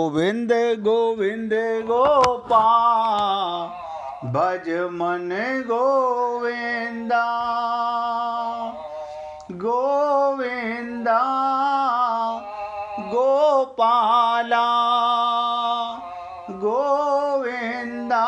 गोविंद गोविंद गोपाल भज मन गोविंदा गोविंदा गोपाला गोविंदा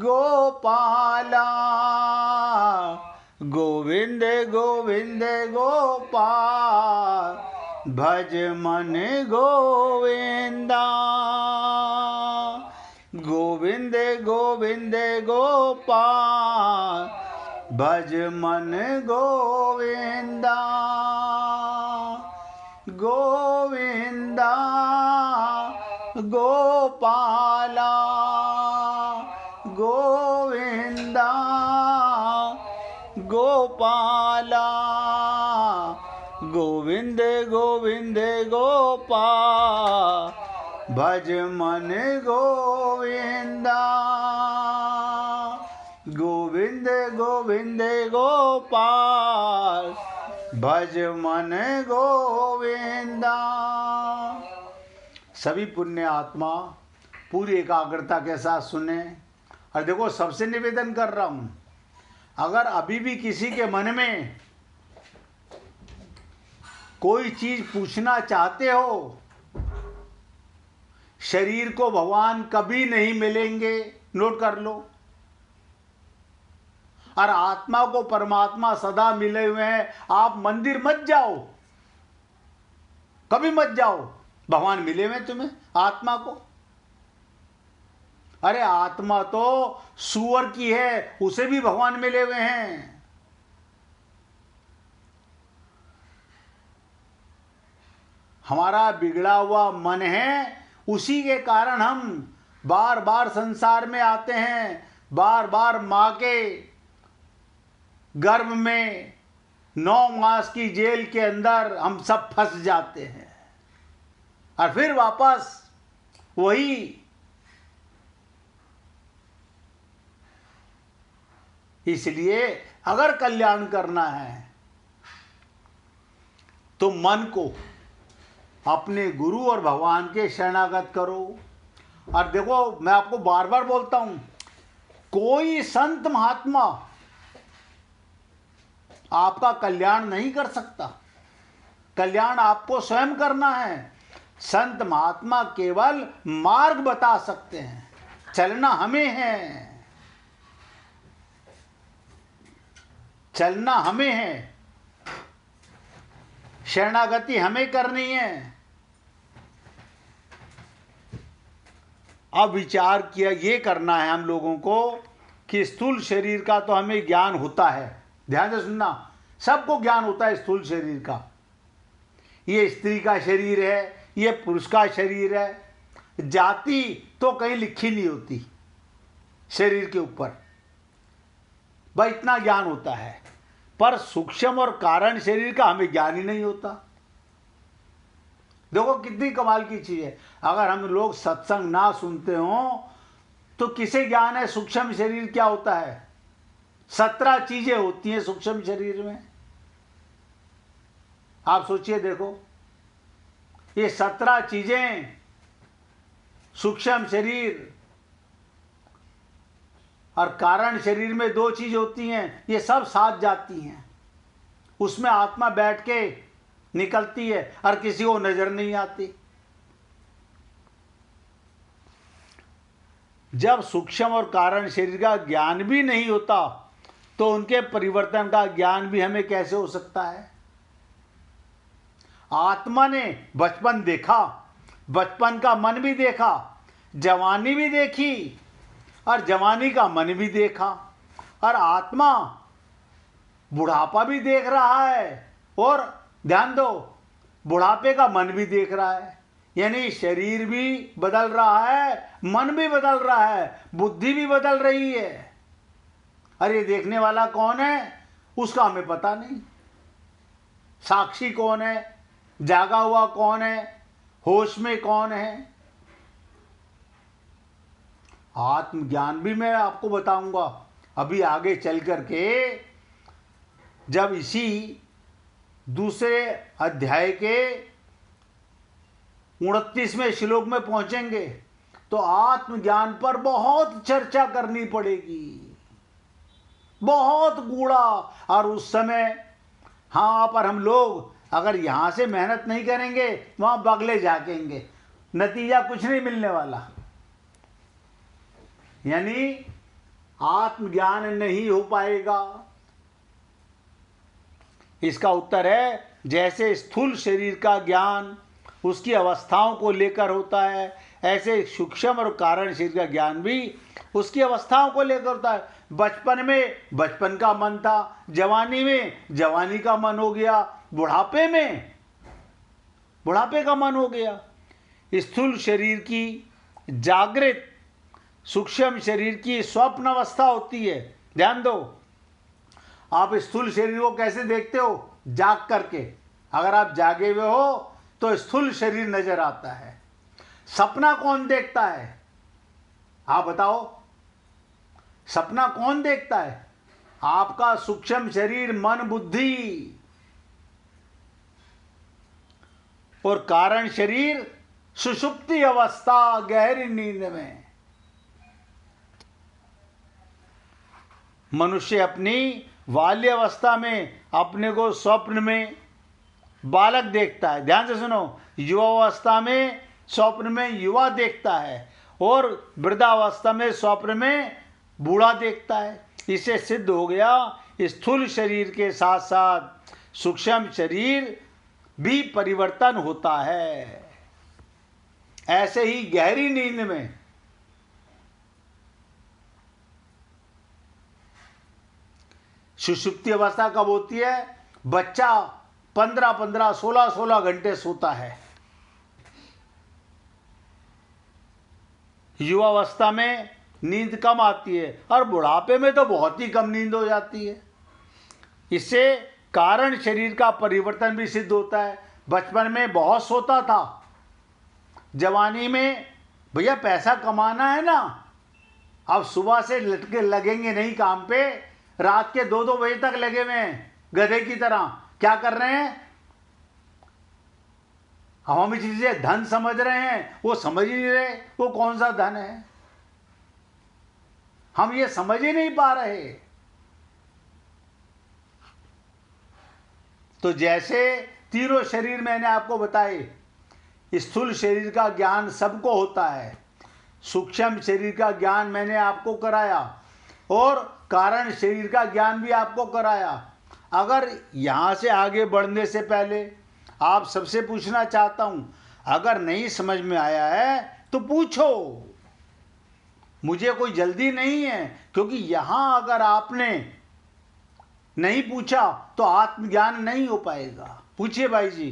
गोपाला गोविंद गोविंद गोपाल भज मन गोविंदा गोविंद गोविंद गोपाल भज मन गोविंदा गोविंदा गोपाला गोविंदा गोपाला गोविंद गोविंद गोपाल भज मन गोविंदा गोविंद गोविंद गोपाल भज मन गोविंदा। सभी पुण्य आत्मा पूरी एकाग्रता के साथ सुने। और देखो, सबसे निवेदन कर रहा हूँ, अगर अभी भी किसी के मन में कोई चीज पूछना चाहते हो, शरीर को भगवान कभी नहीं मिलेंगे, नोट कर लो। और आत्मा को परमात्मा सदा मिले हुए हैं। आप मंदिर मत जाओ, कभी मत जाओ, भगवान मिले हुए तुम्हें आत्मा को। अरे आत्मा तो सूअर की है, उसे भी भगवान मिले हुए हैं। हमारा बिगड़ा हुआ मन है, उसी के कारण हम बार बार संसार में आते हैं, बार बार मां के गर्भ में 9 मास की जेल के अंदर हम सब फंस जाते हैं और फिर वापस वही। इसलिए अगर कल्याण करना है तो मन को अपने गुरु और भगवान के शरणागत करो। और देखो, मैं आपको बार बार बोलता हूं, कोई संत महात्मा आपका कल्याण नहीं कर सकता। कल्याण आपको स्वयं करना है। संत महात्मा केवल मार्ग बता सकते हैं, चलना हमें है, चलना हमें है, शरणागति हमें करनी है। अब विचार किया, ये करना है हम लोगों को कि स्थूल शरीर का तो हमें ज्ञान होता है। ध्यान से सुनना, सबको ज्ञान होता है स्थूल शरीर का। ये स्त्री का शरीर है, ये पुरुष का शरीर है। जाति तो कहीं लिखी नहीं होती शरीर के ऊपर, भाई इतना ज्ञान होता है। पर सूक्ष्म और कारण शरीर का हमें ज्ञान ही नहीं होता। देखो कितनी कमाल की चीज है। अगर हम लोग सत्संग ना सुनते हो तो किसे ज्ञान है सूक्ष्म शरीर क्या होता है। 17 चीजें होती हैं सूक्ष्म शरीर में। आप सोचिए, देखो ये 17 चीजें सूक्ष्म शरीर और कारण शरीर में 2 चीज होती हैं, ये सब साथ जाती हैं। उसमें आत्मा बैठ के निकलती है और किसी को नजर नहीं आती। जब सूक्ष्म और कारण शरीर का ज्ञान भी नहीं होता तो उनके परिवर्तन का ज्ञान भी हमें कैसे हो सकता है। आत्मा ने बचपन देखा, बचपन का मन भी देखा, जवानी भी देखी और जवानी का मन भी देखा, और आत्मा बुढ़ापा भी देख रहा है और ध्यान दो, बुढ़ापे का मन भी देख रहा है। यानी शरीर भी बदल रहा है, मन भी बदल रहा है, बुद्धि भी बदल रही है। अरे देखने वाला कौन है उसका हमें पता नहीं। साक्षी कौन है, जागा हुआ कौन है, होश में कौन है। आत्मज्ञान भी मैं आपको बताऊंगा अभी आगे चल करके, जब इसी दूसरे अध्याय के 29वें श्लोक में पहुंचेंगे तो आत्मज्ञान पर बहुत चर्चा करनी पड़ेगी, बहुत गूढ़ा। और उस समय हाँ पर हम लोग अगर यहां से मेहनत नहीं करेंगे वहां बगले जाकेंगे, नतीजा कुछ नहीं मिलने वाला। यानी आत्मज्ञान नहीं हो पाएगा। इसका उत्तर है जैसे स्थूल शरीर का ज्ञान उसकी अवस्थाओं को लेकर होता है, ऐसे सूक्ष्म और कारण शरीर का ज्ञान भी उसकी अवस्थाओं को लेकर होता है। बचपन में बचपन का मन था, जवानी में जवानी का मन हो गया, बुढ़ापे में बुढ़ापे का मन हो गया। स्थूल शरीर की जागृत, सूक्ष्म शरीर की स्वप्न अवस्था होती है। ध्यान दो, आप स्थूल शरीर को कैसे देखते हो? जाग करके। अगर आप जागे हुए हो तो स्थूल शरीर नजर आता है। सपना कौन देखता है? आप बताओ, सपना कौन देखता है? आपका सूक्ष्म शरीर, मन, बुद्धि। और कारण शरीर सुषुप्ति अवस्था, गहरी नींद में। मनुष्य अपनी बाल्य अवस्था में अपने को स्वप्न में बालक देखता है। ध्यान से सुनो, युवा अवस्था में स्वप्न में युवा देखता है और वृद्धावस्था में स्वप्न में बूढ़ा देखता है। इससे सिद्ध हो गया स्थूल शरीर के साथ साथ सूक्ष्म शरीर भी परिवर्तन होता है। ऐसे ही गहरी नींद में सुषुप्ति अवस्था कब होती है? बच्चा 15-15, 16-16 घंटे सोता है। युवा अवस्था में नींद कम आती है और बुढ़ापे में तो बहुत ही कम नींद हो जाती है। इससे कारण शरीर का परिवर्तन भी सिद्ध होता है। बचपन में बहुत सोता था, जवानी में भैया पैसा कमाना है ना, अब सुबह से लटके लगेंगे नहीं काम पे, रात के 2-2 बजे तक लगे हुए हैं गधे की तरह। क्या कर रहे हैं? हम चीजें धन समझ रहे हैं, वो समझ ही नहीं रहे वो कौन सा धन है। हम ये समझ ही नहीं पा रहे। तो जैसे तीनों शरीर मैंने आपको बताए, स्थूल शरीर का ज्ञान सबको होता है, सूक्ष्म शरीर का ज्ञान मैंने आपको कराया और कारण शरीर का ज्ञान भी आपको कराया। अगर यहां से आगे बढ़ने से पहले आप सबसे पूछना चाहता हूं, अगर नहीं समझ में आया है तो पूछो, मुझे कोई जल्दी नहीं है। क्योंकि यहां अगर आपने नहीं पूछा तो आत्मज्ञान नहीं हो पाएगा। पूछिए भाई जी।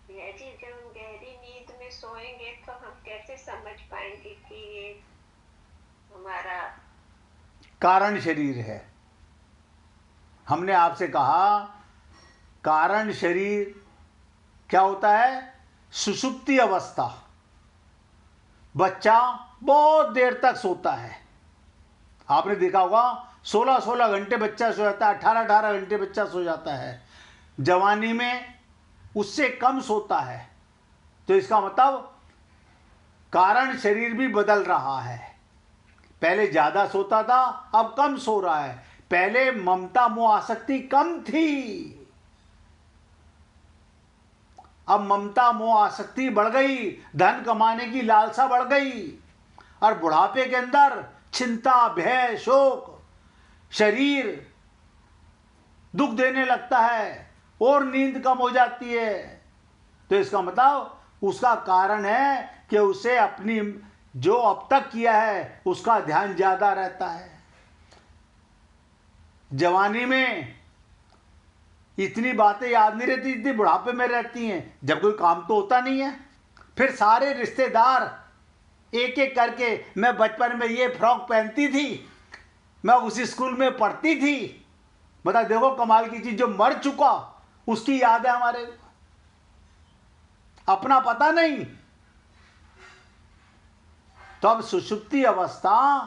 जी, जब हम गहरी नींद में सोएंगे तो हम कैसे समझ पाएंगे कि ये हमारा कारण शरीर है? हमने आपसे कहा कारण शरीर क्या होता है? सुषुप्ति अवस्था। बच्चा बहुत देर तक सोता है। आपने देखा होगा 16-16 घंटे बच्चा सो जाता है, 18-18 घंटे बच्चा सो जाता है। जवानी में उससे कम सोता है। तो इसका मतलब कारण शरीर भी बदल रहा है। पहले ज्यादा सोता था, अब कम सो रहा है। पहले ममता मोह आसक्ति कम थी, अब ममता मोह आसक्ति बढ़ गई, धन कमाने की लालसा बढ़ गई और बुढ़ापे के अंदर चिंता, भय, शोक, शरीर दुख देने लगता है और नींद कम हो जाती है। तो इसका मतलब उसका कारण है कि उसे अपनी जो अब तक किया है उसका ध्यान ज्यादा रहता है। जवानी में इतनी बातें याद नहीं रहती जितनी बुढ़ापे में रहती हैं, जब कोई काम तो होता नहीं है। फिर सारे रिश्तेदार एक एक करके, मैं बचपन में ये फ्रॉक पहनती थी, मैं उसी स्कूल में पढ़ती थी, बता देखो कमाल की चीज, जो मर चुका उसकी याद है हमारे, अपना पता नहीं। तो अब सुषुप्ति अवस्था,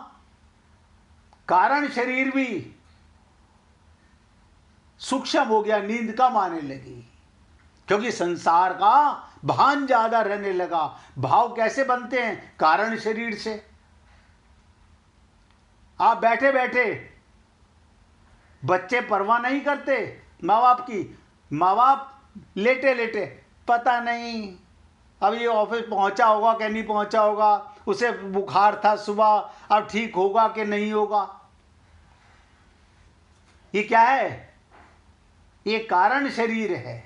कारण शरीर भी सूक्ष्म हो गया, नींद कम आने लगी। क्योंकि संसार का भान ज्यादा रहने लगा। भाव कैसे बनते हैं? कारण शरीर से। आप बैठे बैठे बच्चे परवाह नहीं करते माँ बाप की। माँ बाप लेटे लेटे, पता नहीं अब ये ऑफिस पहुंचा होगा कि नहीं पहुंचा होगा, उसे बुखार था सुबह, अब ठीक होगा कि नहीं होगा। ये क्या है? ये कारण शरीर है।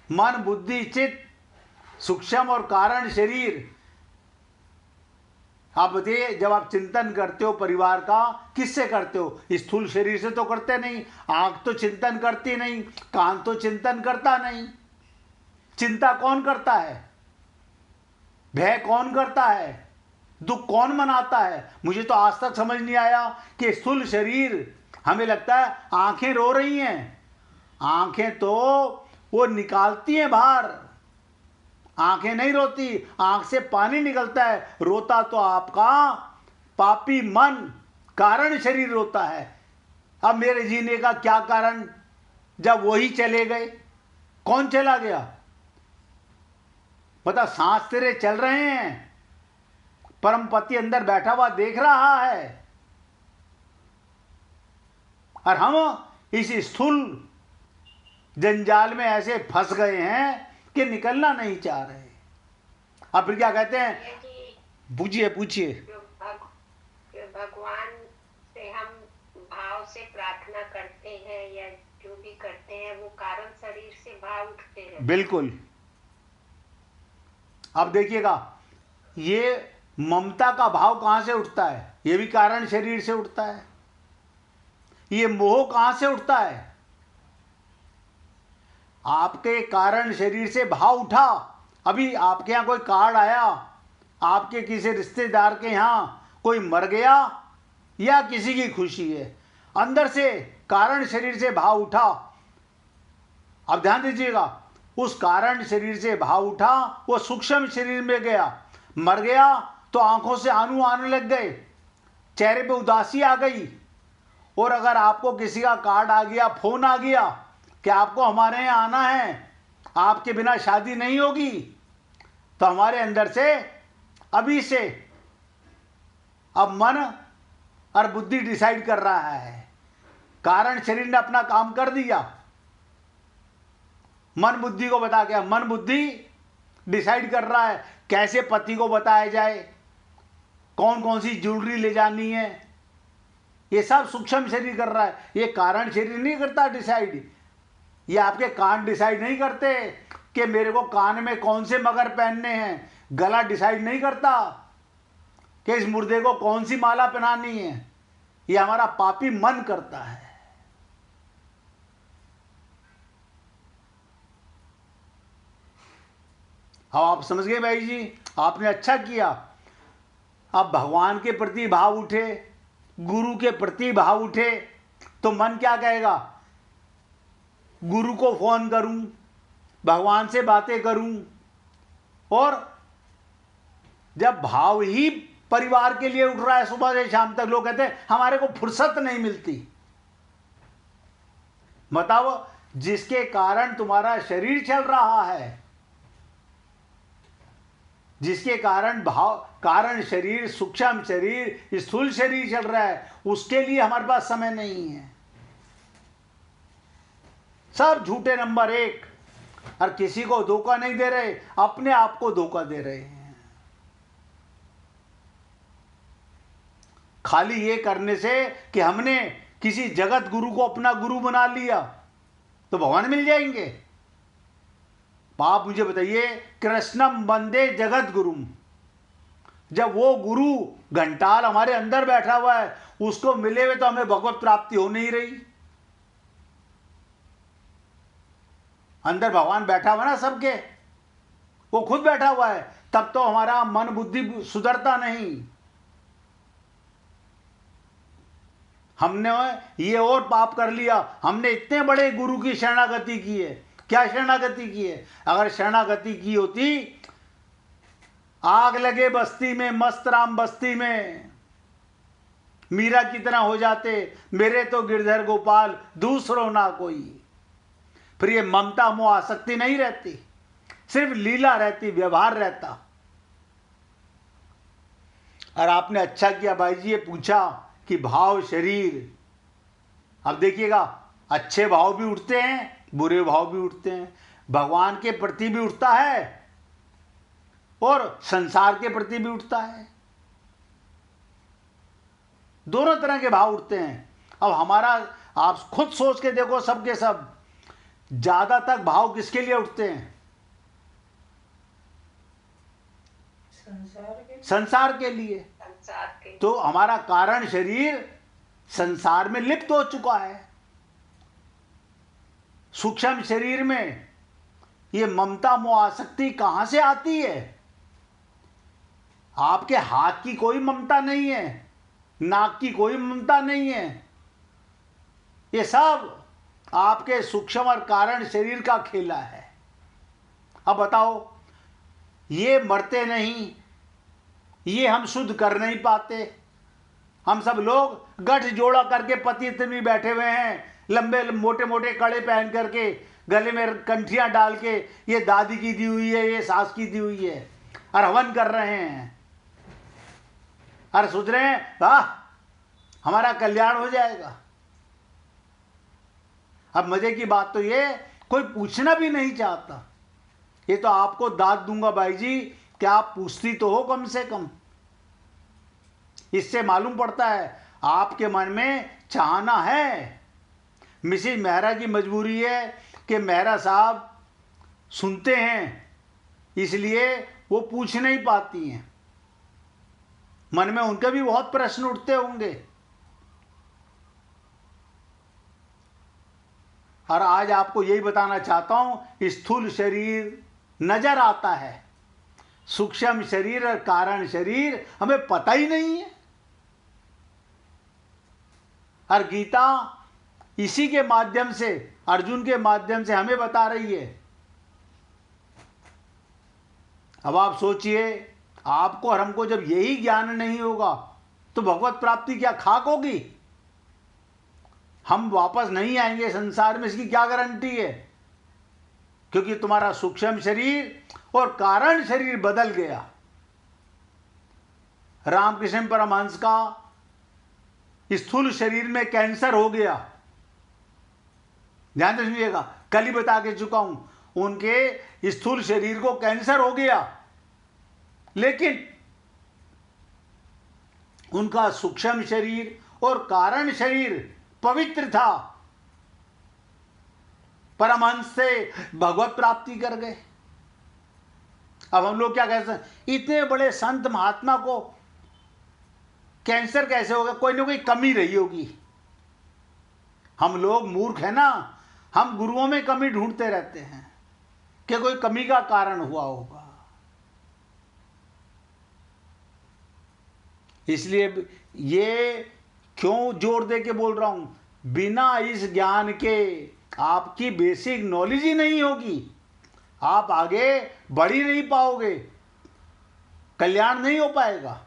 मन बुद्धि चित्त सूक्ष्म और कारण शरीर। आप बताइए, जब आप चिंतन करते हो परिवार का, किससे करते हो? स्थूल शरीर से तो करते नहीं। आंख तो चिंतन करती नहीं, कान तो चिंतन करता नहीं। चिंता कौन करता है? भय कौन करता है? दुख कौन मनाता है? मुझे तो आज तक समझ नहीं आया कि स्थूल शरीर, हमें लगता है आंखें रो रही हैं। आंखें तो वो निकालती हैं बाहर, आंखें नहीं रोती। आंख से पानी निकलता है। रोता तो आपका पापी मन, कारण शरीर रोता है। अब मेरे जीने का क्या कारण, जब वही चले गए? कौन चला गया? बता, सांस तेरे चल रहे हैं, परम पति अंदर बैठा हुआ देख रहा है, और हम इस स्थूल जंजाल में ऐसे फंस गए हैं कि निकलना नहीं चाह रहे। अब फिर क्या कहते हैं? पूछिए पूछिए। भगवान से हम भाव से प्रार्थना करते हैं या जो भी करते हैं, वो कारण शरीर से भाव उठते हैं। बिल्कुल। अब देखिएगा, ये ममता का भाव कहां से उठता है? ये भी कारण शरीर से उठता है। ये मोह कहां से उठता है? आपके कारण शरीर से भाव उठा। अभी आपके यहां कोई कार्ड आया, आपके किसी रिश्तेदार के यहां कोई मर गया या किसी की खुशी है, अंदर से कारण शरीर से भाव उठा। अब ध्यान दीजिएगा, उस कारण शरीर से भाव उठा, वो सूक्ष्म शरीर में गया, मर गया तो आंखों से आंसू आने लग गए, चेहरे पे उदासी आ गई। और अगर आपको किसी का कार्ड आ गया, फोन आ गया कि आपको हमारे यहाँ आना है, आपके बिना शादी नहीं होगी, तो हमारे अंदर से अभी से अब मन और बुद्धि डिसाइड कर रहा है। कारण शरीर ने अपना काम कर दिया, मन बुद्धि को बता गया। मन बुद्धि डिसाइड कर रहा है कैसे पति को बताया जाए, कौन कौन सी ज्वेलरी ले जानी है। ये सब सूक्ष्म शरीर कर रहा है, ये कारण शरीर नहीं करता डिसाइड। ये आपके कान डिसाइड नहीं करते कि मेरे को कान में कौन से मगर पहनने हैं। गला डिसाइड नहीं करता कि इस मुर्दे को कौन सी माला पहनानी है। ये हमारा पापी मन करता है। अब आप समझ गए भाई जी, आपने अच्छा किया। अब भगवान के प्रति भाव उठे, गुरु के प्रति भाव उठे, तो मन क्या कहेगा? गुरु को फोन करूं, भगवान से बातें करूं। और जब भाव ही परिवार के लिए उठ रहा है, सुबह से शाम तक लोग कहते हैं हमारे को फुर्सत नहीं मिलती। बताओ, जिसके कारण तुम्हारा शरीर चल रहा है, जिसके कारण भाव, कारण शरीर, सूक्ष्म शरीर, स्थूल शरीर चल रहा है, उसके लिए हमारे पास समय नहीं है। सब झूठे नंबर एक, और किसी को धोखा नहीं दे रहे, अपने आप को धोखा दे रहे हैं। खाली ये करने से कि हमने किसी जगत गुरु को अपना गुरु बना लिया तो भगवान मिल जाएंगे। आप मुझे बताइए, कृष्णम वंदे जगत गुरुम, जब वो गुरु घंटाल हमारे अंदर बैठा हुआ है, उसको मिले हुए तो हमें भगवत प्राप्ति हो नहीं रही। अंदर भगवान बैठा हुआ ना सबके, वो खुद बैठा हुआ है, तब तो हमारा मन बुद्धि सुधरता नहीं। हमने ये और पाप कर लिया, हमने इतने बड़े गुरु की शरणागति की है। क्या शरणागति की है? अगर शरणागति की होती, आग लगे बस्ती में, मस्त राम बस्ती में, मीरा की तरह हो जाते, मेरे तो गिरधर गोपाल दूसरो ना कोई। फिर ये ममता मोह आसक्ति नहीं रहती, सिर्फ लीला रहती, व्यवहार रहता। और आपने अच्छा किया भाई जी ये पूछा कि भाव शरीर। अब देखिएगा, अच्छे भाव भी उठते हैं, बुरे भाव भी उठते हैं, भगवान के प्रति भी उठता है और संसार के प्रति भी उठता है। दोनों तरह के भाव उठते हैं। अब हमारा, आप खुद सोच के देखो, सबके सब ज्यादातर भाव किसके लिए उठते हैं? संसार के लिए। तो हमारा कारण शरीर संसार में लिप्त हो चुका है। सूक्ष्म शरीर में ये ममता मोह आसक्ति कहां से आती है? आपके हाथ की कोई ममता नहीं है, नाक की कोई ममता नहीं है, ये सब आपके सूक्ष्म और कारण शरीर का खेला है। अब बताओ, ये मरते नहीं, ये हम शुद्ध कर नहीं पाते। हम सब लोग गठ जोड़ा करके पति इतनी बैठे हुए हैं, लंबे मोटे मोटे कड़े पहन करके, गले में कंठियां डाल के, ये दादी की दी हुई है, ये सास की दी हुई है, और हवन कर रहे हैं, और सोच रहे हैं हमारा कल्याण हो जाएगा। अब मजे की बात तो ये, कोई पूछना भी नहीं चाहता। ये तो आपको दाद दूंगा भाई जी कि आप पूछती तो हो कम से कम। इससे मालूम पड़ता है आपके मन में चाहना है। मिसेज मेहरा की मजबूरी है कि मेहरा साहब सुनते हैं, इसलिए वो पूछ नहीं पाती हैं। मन में उनके भी बहुत प्रश्न उठते होंगे। और आज आपको यही बताना चाहता हूं, स्थूल शरीर नजर आता है, सूक्ष्म शरीर और कारण शरीर हमें पता ही नहीं है। और गीता इसी के माध्यम से, अर्जुन के माध्यम से हमें बता रही है। अब आप सोचिए, आपको और हमको जब यही ज्ञान नहीं होगा तो भगवत प्राप्ति क्या खाक होगी? हम वापस नहीं आएंगे संसार में, इसकी क्या गारंटी है? क्योंकि तुम्हारा सूक्ष्म शरीर और कारण शरीर बदल गया। रामकृष्ण परमहंस का स्थूल शरीर में कैंसर हो गया। ध्यान से सुनिएगा, कल ही बता के चुका हूं, उनके स्थूल शरीर को कैंसर हो गया, लेकिन उनका सूक्ष्म शरीर और कारण शरीर पवित्र था। परमहंस से भगवत प्राप्ति कर गए। अब हम लोग क्या कहते हैं, इतने बड़े संत महात्मा को कैंसर कैसे होगा? कोई ना कोई कमी रही होगी। हम लोग मूर्ख है ना, हम गुरुओं में कमी ढूंढते रहते हैं कि कोई कमी का कारण हुआ होगा। इसलिए ये क्यों जोर दे के बोल रहा हूं, बिना इस ज्ञान के आपकी बेसिक नॉलेज ही नहीं होगी, आप आगे बढ़ ही नहीं पाओगे, कल्याण नहीं हो पाएगा।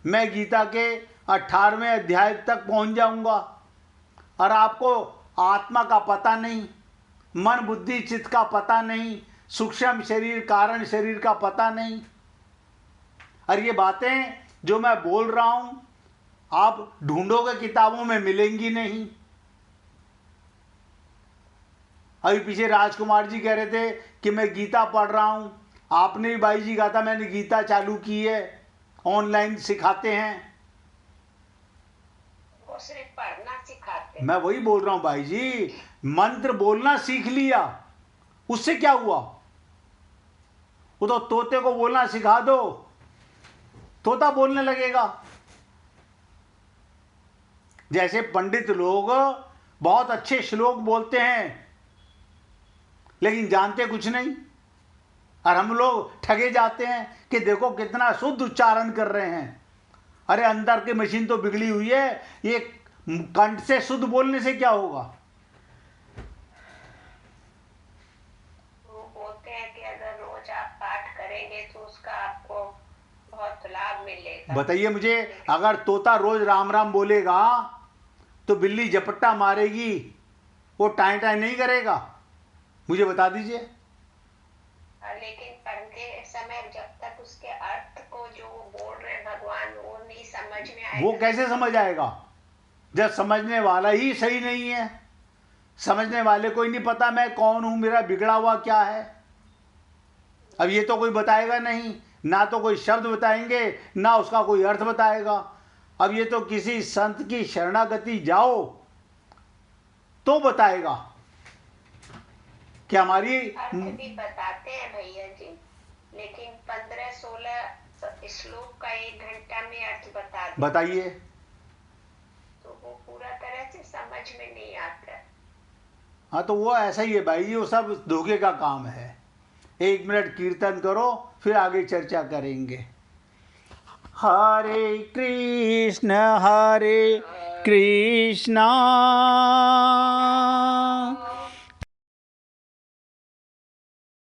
मैं गीता के 18वें अध्याय तक पहुंच जाऊंगा और आपको आत्मा का पता नहीं, मन बुद्धि चित्त का पता नहीं, सूक्ष्म शरीर कारण शरीर का पता नहीं। और ये बातें जो मैं बोल रहा हूं आप ढूंढोगे किताबों में मिलेंगी नहीं। अभी पीछे राजकुमार जी कह रहे थे कि मैं गीता पढ़ रहा हूं, आपने भी भाई जी कहा था मैंने गीता चालू की है, ऑनलाइन सिखाते हैं। वो सिर्फ पढ़ना सिखाते हैं। मैं वही बोल रहा हूं भाई जी, मंत्र बोलना सीख लिया, उससे क्या हुआ? वो तो तोते को बोलना सिखा दो, तोता बोलने लगेगा। जैसे पंडित लोग बहुत अच्छे श्लोक बोलते हैं लेकिन जानते कुछ नहीं, और हम लोग ठगे जाते हैं कि देखो कितना शुद्ध उच्चारण कर रहे हैं। अरे अंदर की मशीन तो बिगड़ी हुई है, ये कंठ से शुद्ध बोलने से क्या होगा? वो बोलते हैं कि अगर रोज आप पाठ करेंगे तो उसका आपको बहुत लाभ मिलेगा। बताइए मुझे, अगर तोता रोज राम राम बोलेगा तो बिल्ली झपट्टा मारेगी, वो टाई टाई नहीं करेगा? मुझे बता दीजिए। लेकिन पढ़ते समय जब तक उसके अर्थ को जो वो बोल रहे हैं भगवान वो नहीं समझ में आएगा। वो कैसे समझ आएगा जब समझने वाला ही सही नहीं है? समझने वाले को ही नहीं पता मैं कौन हूं, मेरा बिगड़ा हुआ क्या है। अब ये तो कोई बताएगा नहीं, ना तो कोई शब्द बताएंगे ना उसका कोई अर्थ बताएगा। अब ये तो किसी संत की शरणागति जाओ तो बताएगा कि हमारी। अर्थ भी बताते हैं भैया जी, लेकिन 15-16 श्लोक का 1 घंटा में अर्थ बता देते। बताइए। तो वो पूरा तरह से समझ में नहीं आता। हाँ तो वो ऐसा ही है भाई जी, वो सब धोखे का काम है। 1 मिनट कीर्तन करो फिर आगे चर्चा करेंगे। हरे कृष्ण